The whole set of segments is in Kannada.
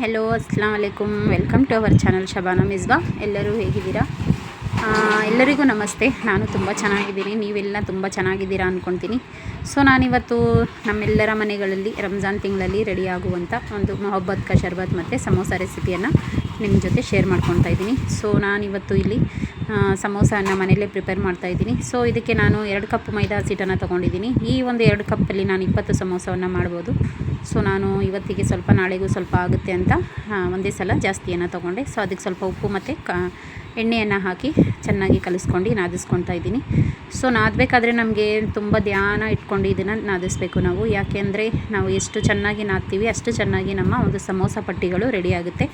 ಹೆಲೋ ಅಸ್ಸಲಾಮ್ ಅಲೈಕುಮ್. Welcome to our channel Shabana Misba. ಎಲ್ಲರೂ ಹೇಗಿದ್ದೀರಾ? ಎಲ್ಲರಿಗೂ ನಮಸ್ತೆ. ನಾನು ತುಂಬ ಚೆನ್ನಾಗಿದ್ದೀನಿ, ನೀವೆಲ್ಲ ತುಂಬ ಚೆನ್ನಾಗಿದ್ದೀರಾ ಅಂದ್ಕೊಳ್ತೀನಿ. ಸೊ ನಾನಿವತ್ತು ನಮ್ಮೆಲ್ಲರ ಮನೆಗಳಲ್ಲಿ ರಂಜಾನ್ ತಿಂಗಳಲ್ಲಿ ರೆಡಿ ಆಗುವಂಥ ಒಂದು ಮೊಹಬ್ಬತ್ ಕಾ ಶರ್ಬತ್ ಮತ್ತು ಸಮೋಸ ರೆಸಿಪಿಯನ್ನು ನಿಮ್ಮ ಜೊತೆ ಶೇರ್ ಮಾಡ್ಕೊತಾ ಇದ್ದೀನಿ. ಸೊ ನಾನಿವತ್ತು ಇಲ್ಲಿ ಸಮೋಸವನ್ನು ಮನೆಯಲ್ಲೇ ಪ್ರಿಪೇರ್ ಮಾಡ್ತಾಯಿದ್ದೀನಿ. ಸೊ ಇದಕ್ಕೆ ನಾನು 2 ಕಪ್ ಮೈದಾ ಹಸಿಟ್ಟನ್ನು ತೊಗೊಂಡಿದ್ದೀನಿ. ಈ ಒಂದು 2 ಕಪ್ಪಲ್ಲಿ ನಾನು 20 ಸಮೋಸವನ್ನು ಮಾಡ್ಬೋದು. ಸೊ ನಾನು ಇವತ್ತಿಗೆ ಸ್ವಲ್ಪ, ನಾಳೆಗೂ ಸ್ವಲ್ಪ ಆಗುತ್ತೆ ಅಂತ ಒಂದೇ ಸಲ ಜಾಸ್ತಿಯನ್ನು ತೊಗೊಂಡೆ. ಸೊ ಅದಕ್ಕೆ ಸ್ವಲ್ಪ ಉಪ್ಪು ಮತ್ತು ಎಣ್ಣೆಯನ್ನು ಹಾಕಿ ಚೆನ್ನಾಗಿ ಕಲಿಸ್ಕೊಂಡು ನಾದಿಸ್ಕೊತಾ ಇದ್ದೀನಿ. ಸೊ ನಾದಬೇಕಾದ್ರೆ ನಮಗೆ ತುಂಬ ಧ್ಯಾನ ಇಟ್ಕೊಂಡು ಇದನ್ನು ನಾದಿಸ್ಬೇಕು ನಾವು. ಯಾಕೆಂದರೆ ನಾವು ಎಷ್ಟು ಚೆನ್ನಾಗಿ ನಾದ್ತೀವಿ ಅಷ್ಟು ಚೆನ್ನಾಗಿ ನಮ್ಮ ಒಂದು ಸಮೋಸ ಪಟ್ಟಿಗಳು ರೆಡಿ ಆಗುತ್ತೆ.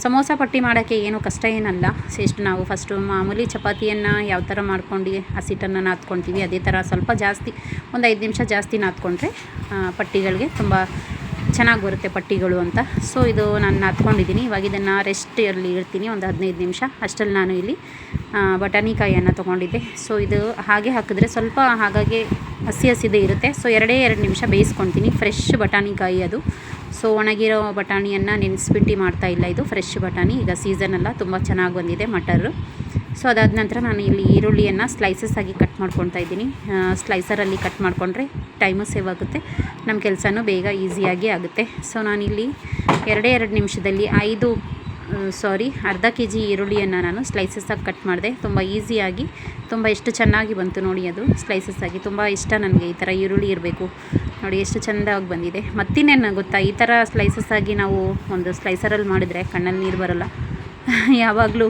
ಸಮೋಸ ಪಟ್ಟಿ ಮಾಡೋಕ್ಕೆ ಏನು ಕಷ್ಟ ಏನಲ್ಲ. ಎಷ್ಟು ನಾವು ಫಸ್ಟು ಮಾಮೂಲಿ ಚಪಾತಿಯನ್ನು ಯಾವ ಥರ ಮಾಡ್ಕೊಂಡು ಹಸಿಟ್ಟನ್ನು ನಾದ್ಕೊಳ್ತೀವಿ ಅದೇ ಥರ ಸ್ವಲ್ಪ ಜಾಸ್ತಿ ಒಂದು 5 ನಿಮಿಷ ಜಾಸ್ತಿ ನಾದ್ಕೊಂಡ್ರೆ ಪಟ್ಟಿಗಳಿಗೆ ತುಂಬ ಚೆನ್ನಾಗಿ ಬರುತ್ತೆ ಪಟ್ಟಿಗಳು ಅಂತ. ಸೊ ಇದು ನಾನು ನಾದ್ಕೊಂಡಿದ್ದೀನಿ. ಇವಾಗ ಇದನ್ನು ರೆಸ್ಟಲ್ಲಿ ಇಡ್ತೀನಿ ಒಂದು 15 ನಿಮಿಷ. ಅಷ್ಟರಲ್ಲಿ ನಾನು ಇಲ್ಲಿ ಬಟಾಣಿಕಾಯಿಯನ್ನು ತೊಗೊಂಡಿದ್ದೆ. ಸೊ ಇದು ಹಾಗೆ ಹಾಕಿದ್ರೆ ಸ್ವಲ್ಪ ಹಾಗಾಗಿ ಹಸಿದೇ ಇರುತ್ತೆ. ಸೊ 2 ನಿಮಿಷ ಬೇಯಿಸ್ಕೊತೀನಿ. ಫ್ರೆಶ್ ಬಟಾಣಿಕಾಯಿ ಅದು. ಸೊ ಒಣಗಿರೋ ಬಟಾಣಿಯನ್ನು ನೆನೆಸ್ಬಿಟ್ಟು ಮಾಡ್ತಾಯಿಲ್ಲ, ಇದು ಫ್ರೆಶ್ ಬಟಾಣಿ. ಈಗ ಸೀಸನ್ ಅಲ್ಲ, ತುಂಬ ಚೆನ್ನಾಗಿ ಬಂದಿದೆ ಮಟರು. ಸೊ ಅದಾದ ನಂತರ ನಾನು ಇಲ್ಲಿ ಈರುಳ್ಳಿಯನ್ನು ಸ್ಲೈಸಸ್ ಆಗಿ ಕಟ್ ಮಾಡ್ಕೊತಾ ಇದ್ದೀನಿ. ಸ್ಲೈಸರಲ್ಲಿ ಕಟ್ ಮಾಡಿಕೊಂಡ್ರೆ ಟೈಮು ಸೇವ್ ಆಗುತ್ತೆ, ನಮ್ಮ ಕೆಲಸನೂ ಬೇಗ ಈಸಿಯಾಗಿ ಆಗುತ್ತೆ. ಸೊ ನಾನಿಲ್ಲಿ 2 ನಿಮಿಷದಲ್ಲಿ ಅರ್ಧ kg ಈರುಳ್ಳಿಯನ್ನು ನಾನು ಸ್ಲೈಸಸ್ಸಾಗಿ ಕಟ್ ಮಾಡಿದೆ. ತುಂಬ ಈಸಿಯಾಗಿ, ತುಂಬ ಎಷ್ಟು ಚೆನ್ನಾಗಿ ಬಂತು ನೋಡಿ, ಅದು ಸ್ಲೈಸಸ್ ಆಗಿ. ತುಂಬ ಇಷ್ಟ ನನಗೆ ಈ ಥರ ಈರುಳ್ಳಿ ಇರಬೇಕು ನೋಡಿ, ಎಷ್ಟು ಚೆಂದಾಗಿ ಬಂದಿದೆ. ಮತ್ತಿನ್ನೇನು ಗೊತ್ತಾ, ಈ ಥರ ಸ್ಲೈಸಸ್ ಆಗಿ ನಾವು ಒಂದು ಸ್ಲೈಸರಲ್ಲಿ ಮಾಡಿದರೆ ಕಣ್ಣಲ್ಲಿ ನೀರು ಬರೋಲ್ಲ. ಯಾವಾಗಲೂ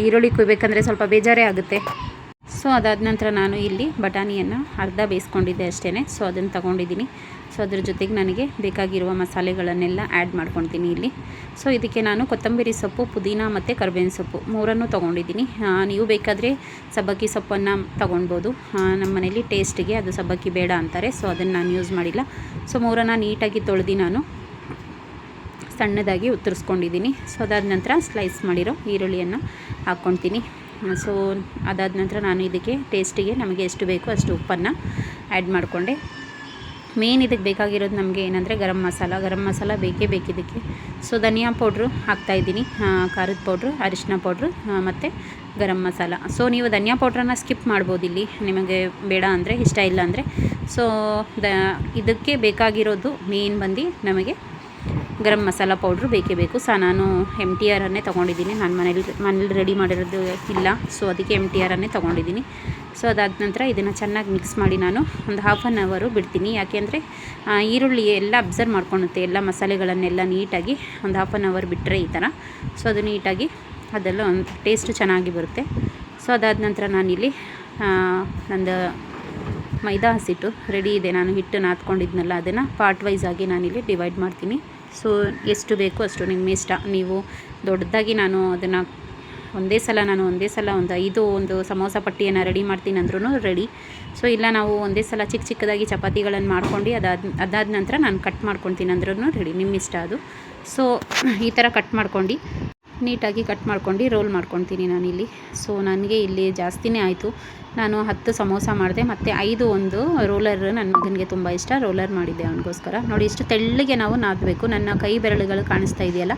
ಈರುಳ್ಳಿ ಕುಯ್ಬೇಕಂದ್ರೆ ಸ್ವಲ್ಪ ಬೇಜಾರೇ ಆಗುತ್ತೆ. ಸೊ ಅದಾದ ನಂತರ ನಾನು ಇಲ್ಲಿ ಬಟಾಣಿಯನ್ನು ಅರ್ಧ ಬೇಯಿಸ್ಕೊಂಡಿದ್ದೆ ಅಷ್ಟೇ. ಸೊ ಅದನ್ನು ತೊಗೊಂಡಿದ್ದೀನಿ. ಸೊ ಅದ್ರ ಜೊತೆಗೆ ನನಗೆ ಬೇಕಾಗಿರುವ ಮಸಾಲೆಗಳನ್ನೆಲ್ಲ ಆ್ಯಡ್ ಮಾಡ್ಕೊತೀನಿ ಇಲ್ಲಿ. ಸೊ ಇದಕ್ಕೆ ನಾನು ಕೊತ್ತಂಬರಿ ಸೊಪ್ಪು, ಪುದೀನ ಮತ್ತು ಕರಿಬೇವಿನ ಸೊಪ್ಪು 3 ತೊಗೊಂಡಿದ್ದೀನಿ. ನೀವು ಬೇಕಾದರೆ ಸಬ್ಬಕ್ಕಿ ಸೊಪ್ಪನ್ನು ತೊಗೊಳ್ಬೋದು. ನಮ್ಮ ಮನೇಲಿ ಟೇಸ್ಟಿಗೆ ಅದು ಸಬ್ಬಕ್ಕಿ ಬೇಡ ಅಂತಾರೆ. ಸೊ ಅದನ್ನು ನಾನು ಯೂಸ್ ಮಾಡಿಲ್ಲ. ಸೊ 3 ನೀಟಾಗಿ ತೊಳೆದು ನಾನು ಸಣ್ಣದಾಗಿ ಉತ್ತರಿಸ್ಕೊಂಡಿದ್ದೀನಿ. ಸೊ ಅದಾದ ನಂತರ ಸ್ಲೈಸ್ ಮಾಡಿರೋ ಈರುಳ್ಳಿಯನ್ನು ಹಾಕ್ಕೊಳ್ತೀನಿ. ಸೊ ಅದಾದ ನಂತರ ನಾನು ಇದಕ್ಕೆ ಟೇಸ್ಟಿಗೆ ನಮಗೆ ಎಷ್ಟು ಬೇಕೋ ಅಷ್ಟು ಉಪ್ಪನ್ನು ಆ್ಯಡ್ ಮಾಡಿಕೊಂಡೆ. ಮೇನ್ ಇದಕ್ಕೆ ಬೇಕಾಗಿರೋದು ನಮಗೆ ಏನಂದರೆ ಗರಂ ಮಸಾಲ ಬೇಕೇ ಬೇಕಿದ್ದಕ್ಕೆ. ಸೊ ಧನಿಯಾ ಪೌಡ್ರು ಹಾಕ್ತಾಯಿದ್ದೀನಿ, ಖಾರದ ಪೌಡ್ರು, ಅರಿಶಿನ ಪೌಡ್ರು ಮತ್ತು ಗರಂ ಮಸಾಲ. ಸೊ ನೀವು ಧನಿಯಾ ಪೌಡ್ರನ್ನು ಸ್ಕಿಪ್ ಮಾಡ್ಬೋದು ಇಲ್ಲಿ, ನಿಮಗೆ ಬೇಡ ಅಂದರೆ, ಇಷ್ಟ ಇಲ್ಲ ಅಂದರೆ. ಸೊ ಇದಕ್ಕೆ ಬೇಕಾಗಿರೋದು ಮೇನ್ ಬಂದು ನಮಗೆ ಗರಂ ಮಸಾಲ ಪೌಡ್ರು ಬೇಕೇ ಬೇಕು. ನಾನು MTR ತೊಗೊಂಡಿದ್ದೀನಿ. ನಾನು ಮನೇಲಿ ರೆಡಿ ಮಾಡಿರೋದು ಇಲ್ಲ, ಸೊ ಅದಕ್ಕೆ MTR ತೊಗೊಂಡಿದ್ದೀನಿ. ಸೊ ಅದಾದ ನಂತರ ಇದನ್ನು ಚೆನ್ನಾಗಿ ಮಿಕ್ಸ್ ಮಾಡಿ ನಾನು ಒಂದು 1/2 ಅವರ್ ಬಿಡ್ತೀನಿ. ಯಾಕೆಂದರೆ ಈರುಳ್ಳಿ ಎಲ್ಲ ಅಬ್ಸರ್ವ್ ಮಾಡ್ಕೊಳುತ್ತೆ ಎಲ್ಲ ಮಸಾಲೆಗಳನ್ನೆಲ್ಲ ನೀಟಾಗಿ. ಒಂದು 1/2 ಅವರ್ ಬಿಟ್ಟರೆ ಈ ಥರ, ಸೊ ಅದು ನೀಟಾಗಿ ಅದೆಲ್ಲ ಒಂದು ಟೇಸ್ಟು ಚೆನ್ನಾಗಿ ಬರುತ್ತೆ. ಸೊ ಅದಾದ ನಂತರ ನಾನಿಲ್ಲಿ ನಂದು ಮೈದಾ ಹಸಿಟ್ಟು ರೆಡಿ ಇದೆ. ನಾನು ಹಿಟ್ಟು ನಾದ್ಕೊಂಡಿದ್ನಲ್ಲ, ಅದನ್ನು ಪಾರ್ಟ್ ವೈಸ್ ಆಗಿ ನಾನಿಲ್ಲಿ ಡಿವೈಡ್ ಮಾಡ್ತೀನಿ. ಸೊ ಎಷ್ಟು ಬೇಕೋ ಅಷ್ಟು ನಿಮ್ಮ ಇಷ್ಟ. ನೀವು ದೊಡ್ಡದಾಗಿ ನಾನು ಅದನ್ನು ಒಂದೇ ಸಲ ಒಂದು 5 ಸಮೋಸ ಪಟ್ಟಿಯನ್ನು ರೆಡಿ ಮಾಡ್ತೀನಿ ಅಂದ್ರೂ ರೆಡಿ. ಸೊ ಇಲ್ಲ ನಾವು ಒಂದೇ ಸಲ ಚಿಕ್ಕದಾಗಿ ಚಪಾತಿಗಳನ್ನು ಮಾಡ್ಕೊಂಡು ಅದಾದ ನಂತರ ನಾನು ಕಟ್ ಮಾಡ್ಕೊತೀನಿ ಅಂದ್ರೂ ರೆಡಿ, ನಿಮ್ಮ ಇಷ್ಟ ಅದು. ಸೊ ಈ ಥರ ನೀಟಾಗಿ ಕಟ್ ಮಾಡ್ಕೊಂಡು ರೋಲ್ ಮಾಡ್ಕೊತೀನಿ ನಾನಿಲ್ಲಿ. ಸೊ ನನಗೆ ಇಲ್ಲಿ ಜಾಸ್ತಿನೇ ಆಯಿತು. ನಾನು 10 ಸಮೋಸ ಮಾಡಿದೆ ಮತ್ತು 5 ರೋಲರ್, ನನ್ನ ಮಗನಿಗೆ ತುಂಬ ಇಷ್ಟ, ರೋಲರ್ ಮಾಡಿದ್ದೆ ಅವನಿಗೋಸ್ಕರ. ನೋಡಿ ಎಷ್ಟು ತೆಳ್ಳಗೆ ನಾವು ನಾದಬೇಕು. ನನ್ನ ಕೈ ಬೆರಳುಗಳು ಕಾಣಿಸ್ತಾ ಇದೆಯಲ್ಲ,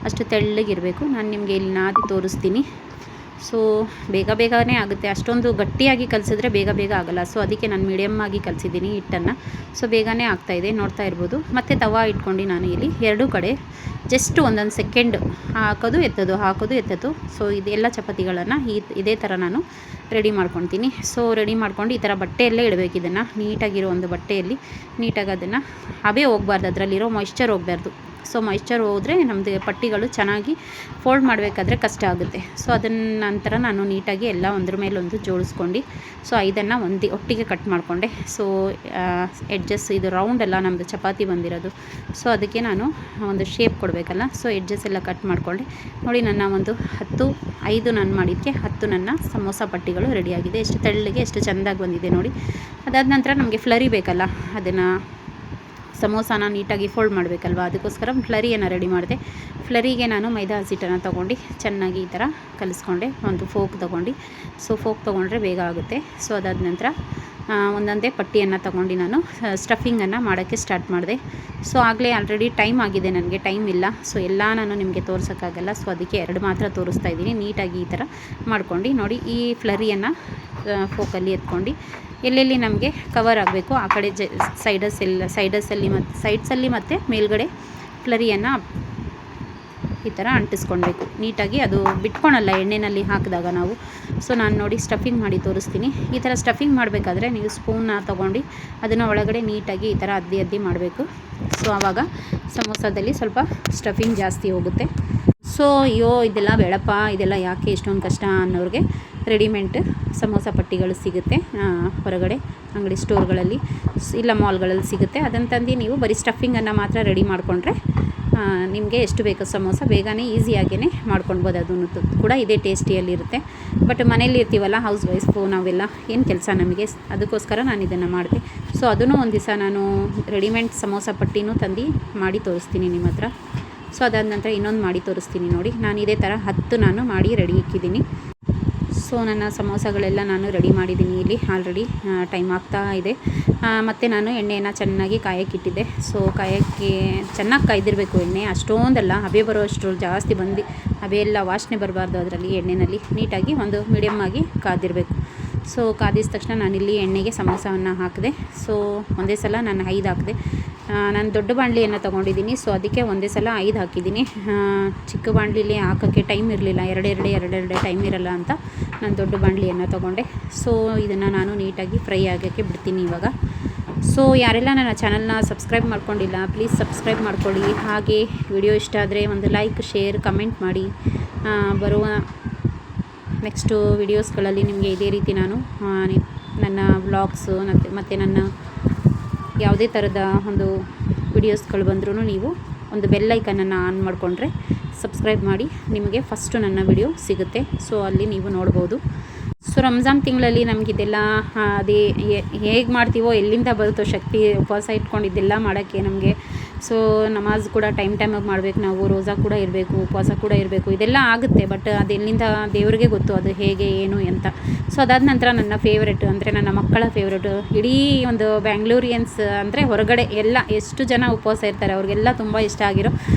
ಅಷ್ಟು ತೆಳ್ಳಗಿರಬೇಕು. ನಾನು ನಿಮಗೆ ಇಲ್ಲಿ ನಾದಿ ತೋರಿಸ್ತೀನಿ. ಸೊ ಬೇಗನೆ ಆಗುತ್ತೆ. ಅಷ್ಟೊಂದು ಗಟ್ಟಿಯಾಗಿ ಕಲಿಸಿದ್ರೆ ಬೇಗ ಆಗೋಲ್ಲ. ಸೊ ಅದಕ್ಕೆ ನಾನು ಮೀಡಿಯಮ್ ಆಗಿ ಕಲಿಸಿದ್ದೀನಿ ಹಿಟ್ಟನ್ನು. ಸೊ ಬೇಗನೆ ಆಗ್ತಾಯಿದೆ, ನೋಡ್ತಾ ಇರ್ಬೋದು. ಮತ್ತು ತವಾ ಇಟ್ಕೊಂಡು ನಾನು ಇಲ್ಲಿ 2 ಕಡೆ ಜಸ್ಟ್ 1 ಸೆಕೆಂಡ್ ಹಾಕೋದು ಎತ್ತೋದು. ಸೊ ಇದೆಲ್ಲ ಚಪಾತಿಗಳನ್ನು ಇದೇ ಥರ ನಾನು ರೆಡಿ ಮಾಡ್ಕೊತೀನಿ. ಸೊ ರೆಡಿ ಮಾಡ್ಕೊಂಡು ಈ ಥರ ಬಟ್ಟೆಯಲ್ಲೇ ಇಡಬೇಕು. ಇದನ್ನು ನೀಟಾಗಿರೋ ಒಂದು ಬಟ್ಟೆಯಲ್ಲಿ ನೀಟಾಗಿ ಅದನ್ನು ಹಬೆ ಹೋಗಬಾರ್ದು, ಅದರಲ್ಲಿರೋ ಮಾಯ್ಶ್ಚರ್ ಹೋಗಬಾರ್ದು. ಸೊ ಮಾಯ್ಶ್ಚರ್ ಹೋದರೆ ನಮ್ಮದು ಪಟ್ಟಿಗಳು ಚೆನ್ನಾಗಿ ಫೋಲ್ಡ್ ಮಾಡಬೇಕಾದ್ರೆ ಕಷ್ಟ ಆಗುತ್ತೆ. ಸೊ ಅದನ್ನ ನಂತರ ನಾನು ನೀಟಾಗಿ ಎಲ್ಲ ಒಂದ್ರ ಮೇಲೆ ಒಂದು ಜೋಡಿಸ್ಕೊಂಡು, ಸೊ 5 ಒಟ್ಟಿಗೆ ಕಟ್ ಮಾಡಿಕೊಂಡೆ. ಸೊ ಎಡ್ಜಸ್ ಇದು ರೌಂಡ್ ಎಲ್ಲ ನಮ್ಮದು ಚಪಾತಿ ಬಂದಿರೋದು. ಸೊ ಅದಕ್ಕೆ ನಾನು ಒಂದು ಶೇಪ್ ಕೊಡಬೇಕಲ್ಲ, ಸೊ ಎಡ್ಜಸ್ ಎಲ್ಲ ಕಟ್ ಮಾಡಿಕೊಂಡೆ. ನೋಡಿ ನನ್ನ ಒಂದು 5 ನಾನು ಮಾಡಿದ್ದಕ್ಕೆ 10 ನನ್ನ ಸಮೋಸ ಪಟ್ಟಿಗಳು ರೆಡಿಯಾಗಿದೆ. ಎಷ್ಟು ತೆಳ್ಳಗೆ ಎಷ್ಟು ಚೆಂದಾಗಿ ಬಂದಿದೆ ನೋಡಿ. ಅದಾದ ನಂತರ ನಮಗೆ ಫ್ಲರಿ ಬೇಕಲ್ಲ, ಅದನ್ನು ಸಮೋಸಾನ ನೀಟಾಗಿ ಫೋಲ್ಡ್ ಮಾಡಬೇಕಲ್ವ, ಅದಕ್ಕೋಸ್ಕರ ಫ್ಲರಿಯನ್ನು ರೆಡಿ ಮಾಡಿದೆ. ಫ್ಲರಿಗೆ ನಾನು ಮೈದಾ ಹಸಿಟ್ಟನ್ನು ತೊಗೊಂಡು ಚೆನ್ನಾಗಿ ಈ ಥರ ಕಲಿಸ್ಕೊಂಡೆ. ಒಂದು ಫೋಕ್ ತೊಗೊಂಡು, ಸೊ ಫೋಕ್ ತೊಗೊಂಡ್ರೆ ಬೇಗ ಆಗುತ್ತೆ. ಸೊ ಅದಾದ ನಂತರ ಒಂದೊಂದೇ ಪಟ್ಟಿಯನ್ನು ತೊಗೊಂಡು ನಾನು ಸ್ಟಫಿಂಗನ್ನು ಮಾಡೋಕ್ಕೆ ಸ್ಟಾರ್ಟ್ ಮಾಡಿದೆ. ಸೊ ಆಗಲೇ ಆಲ್ರೆಡಿ ಟೈಮ್ ಆಗಿದೆ, ನನಗೆ ಟೈಮ್ ಇಲ್ಲ. ಸೊ ಎಲ್ಲ ನಾನು ನಿಮಗೆ ತೋರ್ಸೋಕ್ಕಾಗಲ್ಲ. ಸೊ ಅದಕ್ಕೆ 2 ಮಾತ್ರ ತೋರಿಸ್ತಾ ಇದ್ದೀನಿ. ನೀಟಾಗಿ ಈ ಥರ ಮಾಡ್ಕೊಂಡು ನೋಡಿ, ಈ ಫ್ಲರಿಯನ್ನು ಫೋಕಲ್ಲಿ ಎತ್ಕೊಂಡು ಎಲ್ಲೆಲ್ಲಿ ನಮಗೆ ಕವರ್ ಆಗಬೇಕು ಆ ಕಡೆ ಸೈಡ್ಸಲ್ಲಿ ಮತ್ತು ಮೇಲ್ಗಡೆ ಫ್ಲರಿಯನ್ನು ಈ ಥರ ಅಂಟಿಸ್ಕೊಳ್ಬೇಕು ನೀಟಾಗಿ. ಅದು ಬಿಟ್ಕೊಳಲ್ಲ ಎಣ್ಣೆಯಲ್ಲಿ ಹಾಕಿದಾಗ ನಾವು. ಸೊ ನಾನು ನೋಡಿ ಸ್ಟಫಿಂಗ್ ಮಾಡಿ ತೋರಿಸ್ತೀನಿ. ಈ ಥರ ಸ್ಟಫಿಂಗ್ ಮಾಡಬೇಕಾದ್ರೆ ನೀವು ಸ್ಪೂನ್ನ ತೊಗೊಂಡು ಅದನ್ನು ಒಳಗಡೆ ನೀಟಾಗಿ ಈ ಥರ ಅದ್ದಿ ಮಾಡಬೇಕು. ಸೊ ಆವಾಗ ಸಮೋಸದಲ್ಲಿ ಸ್ವಲ್ಪ ಸ್ಟಫಿಂಗ್ ಜಾಸ್ತಿ ಹೋಗುತ್ತೆ. ಸೊ ಅಯ್ಯೋ ಇದೆಲ್ಲ ಬೇಡಪ್ಪ, ಇದೆಲ್ಲ ಯಾಕೆ ಇಷ್ಟೊಂದು ಕಷ್ಟ ಅನ್ನೋರಿಗೆ ರೆಡಿಮೇಡ್ ಸಮೋಸ ಪಟ್ಟಿಗಳು ಸಿಗುತ್ತೆ ಹೊರಗಡೆ ಅಂಗಡಿ ಸ್ಟೋರ್ಗಳಲ್ಲಿ, ಇಲ್ಲ ಮಾಲ್ಗಳಲ್ಲಿ ಸಿಗುತ್ತೆ. ಅದನ್ನು ತಂದು ನೀವು ಬರೀ ಸ್ಟಫಿಂಗನ್ನು ಮಾತ್ರ ರೆಡಿ ಮಾಡಿಕೊಂಡ್ರೆ ನಿಮಗೆ ಎಷ್ಟು ಬೇಕು ಸಮೋಸ ಬೇಗನೆ ಈಸಿಯಾಗೇ ಮಾಡ್ಕೊಳ್ಬೋದು. ಅದನ್ನು ಕೂಡ ಇದೇ ಟೇಸ್ಟಿಯಲ್ಲಿರುತ್ತೆ. ಬಟ್ ಮನೇಲಿ ಇರ್ತೀವಲ್ಲ ಹೌಸ್ ವೈಫು ನಾವೆಲ್ಲ, ಏನು ಕೆಲಸ ನಮಗೆ, ಅದಕ್ಕೋಸ್ಕರ ನಾನು ಇದನ್ನು ಮಾಡಿದೆ. ಸೊ ಅದನ್ನು ಒಂದು ದಿವಸ ನಾನು ರೆಡಿಮೇಡ್ ಸಮೋಸ ಪಟ್ಟಿನೂ ತಂದು ಮಾಡಿ ತೋರಿಸ್ತೀನಿ ನಿಮ್ಮ ಹತ್ರ. ಸೊ ಅದಾದ ನಂತರ ಇನ್ನೊಂದು ಮಾಡಿ ತೋರಿಸ್ತೀನಿ ನೋಡಿ. ನಾನು ಇದೇ ಥರ 10 ನಾನು ಮಾಡಿ ರೆಡಿ ಇಕ್ಕಿದ್ದೀನಿ. ಸೊ ನನ್ನ ಸಮೋಸಗಳೆಲ್ಲ ನಾನು ರೆಡಿ ಮಾಡಿದ್ದೀನಿ. ಇಲ್ಲಿ ಆಲ್ರೆಡಿ ಟೈಮ್ ಆಗ್ತಾ ಇದೆ. ಮತ್ತು ನಾನು ಎಣ್ಣೆಯನ್ನು ಚೆನ್ನಾಗಿ ಕಾಯಕ್ಕಿಟ್ಟಿದ್ದೆ. ಸೊ ಕಾಯಕ್ಕೆ ಚೆನ್ನಾಗಿ ಕಾಯ್ದಿರಬೇಕು ಎಣ್ಣೆ, ಅಷ್ಟೊಂದಲ್ಲ, ಹಬೆ ಬರೋಷ್ಟು ಜಾಸ್ತಿ ಬಂದು ಹಬೆ ಎಲ್ಲ ವಾಸನೆ ಬರಬಾರ್ದು ಅದರಲ್ಲಿ ಎಣ್ಣೆಯಲ್ಲಿ. ನೀಟಾಗಿ ಒಂದು ಮೀಡಿಯಮ್ ಆಗಿ ಕಾದಿರಬೇಕು. ಸೊ ಕಾದಿದ ತಕ್ಷಣ ನಾನಿಲ್ಲಿ ಎಣ್ಣೆಗೆ ಸಮೋಸವನ್ನು ಹಾಕಿದೆ. ಸೊ ಒಂದೇ ಸಲ ನಾನು 5 ಹಾಕಿದೆ. ನಾನು ದೊಡ್ಡ ಬಾಣಲಿಯನ್ನು ತೊಗೊಂಡಿದ್ದೀನಿ. ಸೊ ಅದಕ್ಕೆ ಒಂದೇ ಸಲ 5 ಹಾಕಿದ್ದೀನಿ. ಚಿಕ್ಕ ಬಾಣಲಿಲಿ ಹಾಕೋಕ್ಕೆ ಟೈಮ್ ಇರಲಿಲ್ಲ, ಎರಡೆರಡೆ ಟೈಮ್ ಇರಲ್ಲ ಅಂತ ನಾನು ದೊಡ್ಡ ಬಾಣಲಿಯನ್ನು ತೊಗೊಂಡೆ. ಸೊ ಇದನ್ನು ನಾನು ನೀಟಾಗಿ ಫ್ರೈ ಆಗೋಕ್ಕೆ ಬಿಡ್ತೀನಿ ಇವಾಗ. ಸೊ ಯಾರೆಲ್ಲ ನನ್ನ ಚಾನಲ್ನ ಸಬ್ಸ್ಕ್ರೈಬ್ ಮಾಡ್ಕೊಂಡಿಲ್ಲ ಪ್ಲೀಸ್ ಸಬ್ಸ್ಕ್ರೈಬ್ ಮಾಡ್ಕೊಳ್ಳಿ. ಹಾಗೆ ವಿಡಿಯೋ ಇಷ್ಟ ಆದರೆ ಒಂದು ಲೈಕ್, ಶೇರ್, ಕಮೆಂಟ್ ಮಾಡಿ. ಬರುವ ನೆಕ್ಸ್ಟು ವಿಡಿಯೋಸ್ಗಳಲ್ಲಿ ನಿಮಗೆ ಇದೇ ರೀತಿ ನಾನು ನನ್ನ ವ್ಲಾಗ್ಸು ಮತ್ತು ನನ್ನ ಯಾವುದೇ ಥರದ ಒಂದು ವಿಡಿಯೋಸ್ಗಳು ಬಂದ್ರೂ ನೀವು ಒಂದು ಬೆಲ್ ಐಕನನ್ನು ಆನ್ ಮಾಡಿಕೊಂಡ್ರೆ ಸಬ್ಸ್ಕ್ರೈಬ್ ಮಾಡಿ, ನಿಮಗೆ ಫಸ್ಟು ನನ್ನ ವಿಡಿಯೋ ಸಿಗುತ್ತೆ. ಸೊ ಅಲ್ಲಿ ನೀವು ನೋಡ್ಬೋದು. ಸೊ ರಂಜಾನ್ ತಿಂಗಳಲ್ಲಿ ನಮಗಿದೆಲ್ಲ ಅದೇ ಹೇಗೆ ಮಾಡ್ತೀವೋ, ಎಲ್ಲಿಂದ ಬರುತ್ತೋ ಶಕ್ತಿ ಉಪವಾಸ ಇಟ್ಕೊಂಡಿದ್ದೆಲ್ಲ ಮಾಡೋಕ್ಕೆ ನಮಗೆ. ಸೊ ನಮಾಜ್ ಕೂಡ ಟೈಮಿಗೆ ಮಾಡಬೇಕು ನಾವು, ರೋಜಾ ಕೂಡ ಇರಬೇಕು, ಉಪವಾಸ ಕೂಡ ಇರಬೇಕು, ಇದೆಲ್ಲ ಆಗುತ್ತೆ. ಬಟ್ ಅದೆಲ್ಲಿಂದ ದೇವರಿಗೆ ಗೊತ್ತು ಅದು ಹೇಗೆ ಏನು ಅಂತ. ಸೊ ಅದಾದ ನಂತರ ನನ್ನ ಫೇವ್ರೆಟ್ ಅಂದರೆ ನನ್ನ ಮಕ್ಕಳ ಫೇವ್ರೆಟು, ಇಡೀ ಒಂದು ಬ್ಯಾಂಗ್ಳೂರಿಯನ್ಸ್ ಅಂದರೆ ಹೊರಗಡೆ ಎಲ್ಲ ಎಷ್ಟು ಜನ ಉಪವಾಸ ಇರ್ತಾರೆ ಅವ್ರಿಗೆಲ್ಲ ತುಂಬ ಇಷ್ಟ ಆಗಿರೋ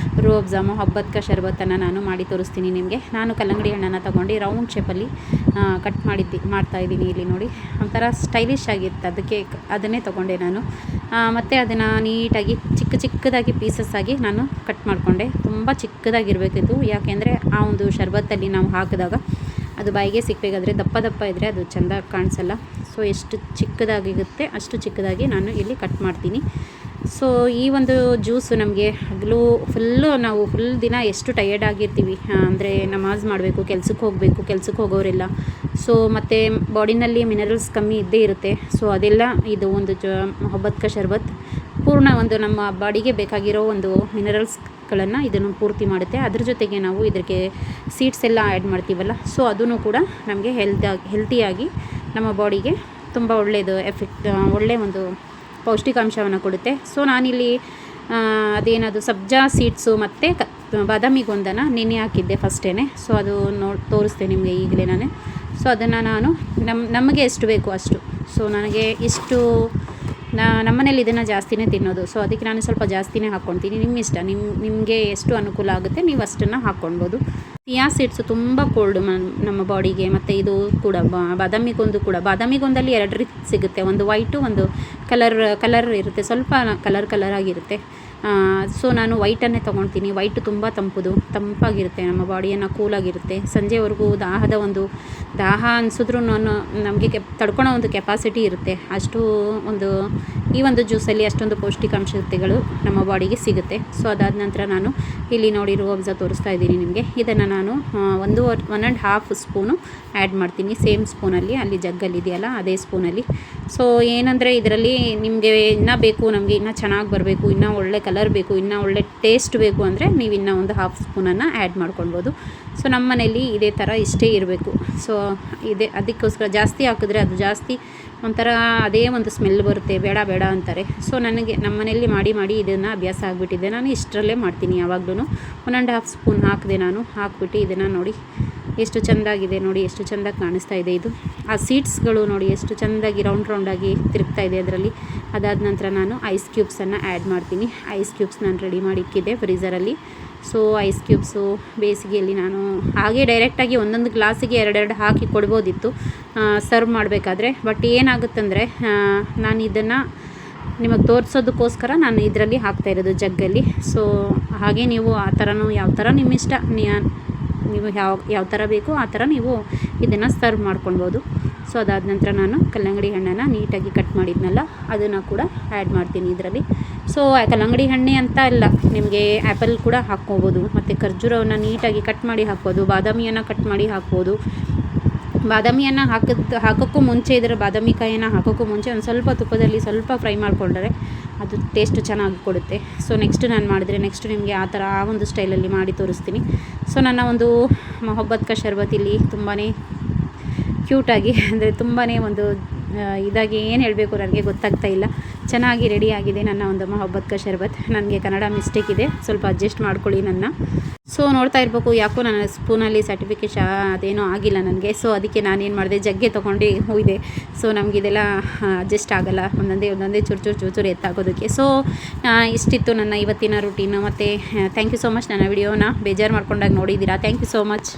ರೂಹ್ ಅಫ್ಜಾ ಮೊಹಬ್ಬತ್ ಕಾ ಶರ್ಬತ್ತನ್ನು ನಾನು ಮಾಡಿ ತೋರಿಸ್ತೀನಿ ನಿಮಗೆ. ನಾನು ಕಲ್ಲಂಗಡಿ ಹಣ್ಣನ್ನು ತೊಗೊಂಡು ರೌಂಡ್ ಶೇಪಲ್ಲಿ ಕಟ್ ಮಾಡ್ತಾಯಿದ್ದೀನಿ. ಇಲ್ಲಿ ನೋಡಿ ಒಂಥರ ಸ್ಟೈಲಿಶ್ ಆಗಿತ್ತು, ಅದನ್ನೇ ತೊಗೊಂಡೆ ನಾನು. ಮತ್ತು ಅದನ್ನು ನೀಟಾಗಿ ಚಿಕ್ಕದಾಗಿ ಪೀಸಸ್ ಆಗಿ ನಾನು ಕಟ್ ಮಾಡಿಕೊಂಡೆ. ತುಂಬ ಚಿಕ್ಕದಾಗಿರಬೇಕಿತ್ತು, ಯಾಕೆಂದರೆ ಆ ಒಂದು ಶರ್ಬತ್ತಲ್ಲಿ ನಾವು ಹಾಕಿದಾಗ ಅದು ಬಾಯಿಗೆ ಸಿಕ್ಕಬೇಕಾದ್ರೆ ದಪ್ಪ ಇದ್ದರೆ ಅದು ಚೆಂದ ಕಾಣಿಸಲ್ಲ. ಸೊ ಎಷ್ಟು ಚಿಕ್ಕದಾಗಿರುತ್ತೆ ಅಷ್ಟು ಚಿಕ್ಕದಾಗಿ ನಾನು ಇಲ್ಲಿ ಕಟ್ ಮಾಡ್ತೀನಿ. ಸೊ ಈ ಒಂದು ಜ್ಯೂಸು ನಮಗೆ ಹಗಲು ನಾವು ಫುಲ್ ದಿನ ಎಷ್ಟು ಟಯರ್ಡ್ ಆಗಿರ್ತೀವಿ, ಅಂದರೆ ನಮಾಜ್ ಮಾಡಬೇಕು, ಕೆಲ್ಸಕ್ಕೆ ಹೋಗೋರೆಲ್ಲ. ಸೊ ಮತ್ತು ಬಾಡಿನಲ್ಲಿ ಮಿನರಲ್ಸ್ ಕಮ್ಮಿ ಇದ್ದೇ ಇರುತ್ತೆ. ಸೊ ಅದೆಲ್ಲ ಇದು ಒಂದು ಮೊಹಬ್ಬತ್ ಕಾ ಶರ್ಬತ್ ಪೂರ್ಣ ಒಂದು ನಮ್ಮ ಬಾಡಿಗೆ ಬೇಕಾಗಿರೋ ಒಂದು ಮಿನರಲ್ಸ್ಗಳನ್ನು ಇದನ್ನು ಪೂರ್ತಿ ಮಾಡುತ್ತೆ. ಅದ್ರ ಜೊತೆಗೆ ನಾವು ಇದಕ್ಕೆ ಸೀಡ್ಸ್ ಎಲ್ಲ ಆ್ಯಡ್ ಮಾಡ್ತೀವಲ್ಲ, ಸೊ ಅದೂ ಕೂಡ ನಮಗೆ ಹೆಲ್ತಿಯಾಗಿ ನಮ್ಮ ಬಾಡಿಗೆ ತುಂಬ ಒಳ್ಳೆಯದು ಒಳ್ಳೆಯ ಒಂದು ಪೌಷ್ಟಿಕಾಂಶವನ್ನು ಕೊಡುತ್ತೆ. ಸೊ ನಾನಿಲ್ಲಿ ಅದೇನದು ಸಬ್ಜಾ ಸೀಡ್ಸು ಮತ್ತು ಬಾದಾಮಿ ಗೊಂದನ ನೆನೆ ಹಾಕಿದ್ದೆ ಫಸ್ಟೇ. ಸೊ ಅದು ತೋರಿಸ್ತೆ ನಿಮಗೆ ಈಗಲೇ ನಾನು. ಸೊ ಅದನ್ನು ನಾನು ನಮಗೆ ಎಷ್ಟು ಬೇಕು ಅಷ್ಟು, ಸೊ ನನಗೆ ಇಷ್ಟು ನಮ್ಮನೇಲಿ ಇದನ್ನು ಜಾಸ್ತಿನೇ ತಿನ್ನೋದು. ಸೊ ಅದಕ್ಕೆ ನಾನು ಸ್ವಲ್ಪ ಜಾಸ್ತಿನೇ ಹಾಕ್ಕೊಳ್ತೀನಿ. ನಿಮ್ಮ ಇಷ್ಟ, ನಿಮಗೆ ಎಷ್ಟು ಅನುಕೂಲ ಆಗುತ್ತೆ ನೀವು ಅಷ್ಟನ್ನು ಹಾಕ್ಕೊಳ್ಬೋದು. ಚಿಯಾ ಸೀಡ್ಸು ತುಂಬ ಕೋಲ್ಡು ನಮ್ಮ ಬಾಡಿಗೆ. ಮತ್ತು ಇದು ಕೂಡ ಬಾದಾಮಿಗೊಂದಲ್ಲಿ 2 ರೀತಿ ಸಿಗುತ್ತೆ, ಒಂದು ವೈಟು ಒಂದು ಕಲರ್ ಇರುತ್ತೆ, ಸ್ವಲ್ಪ ಕಲರ್ ಆಗಿರುತ್ತೆ. ಸೊ ನಾನು ವೈಟನ್ನೇ ತೊಗೊಳ್ತೀನಿ. ವೈಟು ತುಂಬ ತಂಪಾಗಿರುತ್ತೆ, ನಮ್ಮ ಬಾಡಿಯನ್ನು ಕೂಲಾಗಿರುತ್ತೆ. ಸಂಜೆವರೆಗೂ ದಾಹ ಅನಿಸಿದ್ರೂ ನಮಗೆ ತಡ್ಕೊಳೋ ಒಂದು ಕೆಪಾಸಿಟಿ ಇರುತ್ತೆ. ಅಷ್ಟು ಈ ಒಂದು ಜ್ಯೂಸಲ್ಲಿ ಅಷ್ಟೊಂದು ಪೌಷ್ಟಿಕಾಂಶತೆಗಳು ನಮ್ಮ ಬಾಡಿಗೆ ಸಿಗುತ್ತೆ. ಸೊ ಅದಾದ ನಂತರ ನಾನು ಇಲ್ಲಿ ನೋಡಿ ರೂಹ್ ಅಫ್ಜಾ ತೋರಿಸ್ತಾ ಇದ್ದೀನಿ ನಿಮಗೆ. ಇದನ್ನು ನಾನು 1.5 ಸ್ಪೂನು ಆ್ಯಡ್ ಮಾಡ್ತೀನಿ, ಸೇಮ್ ಸ್ಪೂನಲ್ಲಿ, ಅಲ್ಲಿ ಜಗ್ಗಲ್ಲಿ ಇದೆಯಲ್ಲ ಅದೇ ಸ್ಪೂನಲ್ಲಿ. ಸೊ ಏನಂದರೆ ಇದರಲ್ಲಿ ನಿಮಗೆ ಇನ್ನೂ ಬೇಕು, ನಮಗೆ ಇನ್ನೂ ಚೆನ್ನಾಗಿ ಬರಬೇಕು, ಇನ್ನೂ ಒಳ್ಳೆ ಕಲರ್ ಬೇಕು, ಇನ್ನೂ ಒಳ್ಳೆ ಟೇಸ್ಟ್ ಬೇಕು ಅಂದರೆ ನೀವು ಇನ್ನೂ ಒಂದು 1/2 ಸ್ಪೂನನ್ನು ಆ್ಯಡ್ ಮಾಡ್ಕೊಳ್ಬೋದು. ಸೊ ನಮ್ಮ ಮನೇಲಿ ಇದೇ ಥರ ಇಷ್ಟೇ ಇರಬೇಕು. ಸೊ ಅದಕ್ಕೋಸ್ಕರ ಜಾಸ್ತಿ ಹಾಕಿದ್ರೆ ಅದು ಜಾಸ್ತಿ ಒಂಥರ ಅದೇ ಒಂದು ಸ್ಮೆಲ್ ಬರುತ್ತೆ, ಬೇಡ ಅಂತಾರೆ. ಸೊ ನನಗೆ ನಮ್ಮ ಮನೆಯಲ್ಲಿ ಮಾಡಿ ಇದನ್ನು ಅಭ್ಯಾಸ ಆಗಿಬಿಟ್ಟಿದೆ. ನಾನು ಇಷ್ಟರಲ್ಲೇ ಮಾಡ್ತೀನಿ ಯಾವಾಗಲೂ. 1.5 ಸ್ಪೂನ್ ಹಾಕಿದೆ ನಾನು, ಹಾಕ್ಬಿಟ್ಟು ಇದನ್ನು ನೋಡಿ ಎಷ್ಟು ಚೆಂದಾಗಿದೆ ನೋಡಿ, ಎಷ್ಟು ಚೆಂದಾಗಿ ಕಾಣಿಸ್ತಾ ಇದೆ ಇದು. ಆ ಸೀಡ್ಸ್ಗಳು ನೋಡಿ ಎಷ್ಟು ಚೆಂದಾಗಿ ರೌಂಡಾಗಿ ತಿರುಗ್ತಾ ಇದೆ ಅದರಲ್ಲಿ. ಅದಾದ ನಂತರ ನಾನು ಐಸ್ ಕ್ಯೂಬ್ಸನ್ನು ಆ್ಯಡ್ ಮಾಡ್ತೀನಿ. ಐಸ್ ಕ್ಯೂಬ್ಸ್ ನಾನು ರೆಡಿ ಮಾಡಿ ಇಕ್ಕಿದ್ದೆ ಫ್ರೀಝರಲ್ಲಿ. ಸೊ ಐಸ್ ಕ್ಯೂಬ್ಸು ಬೇಸಿಗೆಯಲ್ಲಿ ನಾನು ಹಾಗೆ ಡೈರೆಕ್ಟಾಗಿ ಒಂದೊಂದು ಗ್ಲಾಸಿಗೆ ಎರಡೆರಡು ಹಾಕಿ ಕೊಡ್ಬೋದಿತ್ತು ಸರ್ವ್ ಮಾಡಬೇಕಾದ್ರೆ. ಬಟ್ ಏನಾಗುತ್ತಂದರೆ ನಾನು ಇದನ್ನು ನಿಮಗೆ ತೋರಿಸೋದಕ್ಕೋಸ್ಕರ ನಾನು ಇದರಲ್ಲಿ ಹಾಕ್ತಾಯಿರೋದು ಜಗ್ಗಲ್ಲಿ. ಸೊ ಹಾಗೆ ನೀವು ಆ ಥರನೂ ಯಾವ ಥರ ನಿಮ್ಮ ಇಷ್ಟ, ನೀವು ಯಾವ ಥರ ಬೇಕೋ ಆ ಥರ ನೀವು ಇದನ್ನು ಸರ್ವ್ ಮಾಡ್ಕೊಳ್ಬೋದು. ಸೊ ಅದಾದ ನಂತರ ನಾನು ಕಲ್ಲಂಗಡಿ ಹಣ್ಣನ್ನು ನೀಟಾಗಿ ಕಟ್ ಮಾಡಿದ್ನಲ್ಲ ಅದನ್ನು ಕೂಡ ಆ್ಯಡ್ ಮಾಡ್ತೀನಿ ಇದರಲ್ಲಿ. ಸೊ ಕಲ್ಲಂಗಡಿ ಹಣ್ಣೆ ಅಂತ ಇಲ್ಲ, ನಿಮಗೆ ಆ್ಯಪಲ್ ಕೂಡ ಹಾಕ್ಕೋಬೋದು, ಮತ್ತು ಖರ್ಜೂರವನ್ನು ನೀಟಾಗಿ ಕಟ್ ಮಾಡಿ ಹಾಕ್ಬೋದು, ಬಾದಾಮಿಯನ್ನು ಕಟ್ ಮಾಡಿ ಹಾಕ್ಬೋದು. ಬಾದಾಮಿಯನ್ನು ಹಾಕೋಕ್ಕೂ ಮುಂಚೆ ಬಾದಾಮಿ ಕಾಯಿಯನ್ನು ಹಾಕೋಕ್ಕೂ ಮುಂಚೆ ಒಂದು ಸ್ವಲ್ಪ ತುಪ್ಪದಲ್ಲಿ ಸ್ವಲ್ಪ ಫ್ರೈ ಮಾಡಿಕೊಂಡ್ರೆ ಅದು ಟೇಸ್ಟ್ ಚೆನ್ನಾಗಿ ಕೊಡುತ್ತೆ. ಸೊ ನೆಕ್ಸ್ಟ್ ನಾನು ಮಾಡಿದ್ರೆ ನಿಮಗೆ ಆ ಒಂದು ಸ್ಟೈಲಲ್ಲಿ ಮಾಡಿ ತೋರಿಸ್ತೀನಿ. ಸೊ ನನ್ನ ಒಂದು ಮೊಹಬ್ಬತ್ ಕಾ ಶರ್ಬತ್ ಇಲ್ಲಿ ತುಂಬಾ ಕ್ಯೂಟಾಗಿ, ಅಂದರೆ ತುಂಬಾ ಒಂದು ಇದಾಗಿ ಏನು ಹೇಳಬೇಕು ನನಗೆ ಗೊತ್ತಾಗ್ತಾ ಇಲ್ಲ. ಚೆನ್ನಾಗಿ ರೆಡಿಯಾಗಿದೆ ನನ್ನ ಒಂದು ಮೊಹಬ್ಬತ್ ಕಾ ಶರ್ಬತ್. ನನಗೆ ಕನ್ನಡ ಮಿಸ್ಟೇಕ್ ಇದೆ, ಸ್ವಲ್ಪ ಅಡ್ಜಸ್ಟ್ ಮಾಡ್ಕೊಳ್ಳಿ ನನ್ನ. ಸೊ ನೋಡ್ತಾ ಇರಬೇಕು, ಯಾಕೋ ನನ್ನ ಸ್ಪೂನಲ್ಲಿ ಸರ್ಟಿಫಿಕೇಷನ್ ಅದೇನೋ ಆಗಿಲ್ಲ ನನಗೆ. ಸೊ ಅದಕ್ಕೆ ನಾನೇನು ಮಾಡಿದೆ, ಜಗ್ಗೆ ತೊಗೊಂಡು ಹೋಗಿದೆ. ಸೊ ನಮಗಿದೆಲ್ಲ ಅಡ್ಜಸ್ಟ್ ಆಗೋಲ್ಲ, ಒಂದೊಂದೇ ಚೂರು ಎತ್ತಾಗೋದಕ್ಕೆ. ಸೊ ಇಷ್ಟಿತ್ತು ನನ್ನ ಇವತ್ತಿನ ರೂಟೀನು. ಮತ್ತು ಥ್ಯಾಂಕ್ ಯು ಸೋ ಮಚ್ ನನ್ನ ವಿಡಿಯೋನ ಬೇಜಾರು ಮಾಡ್ಕೊಂಡಾಗ ನೋಡಿದ್ದೀರಾ. Thank you so much.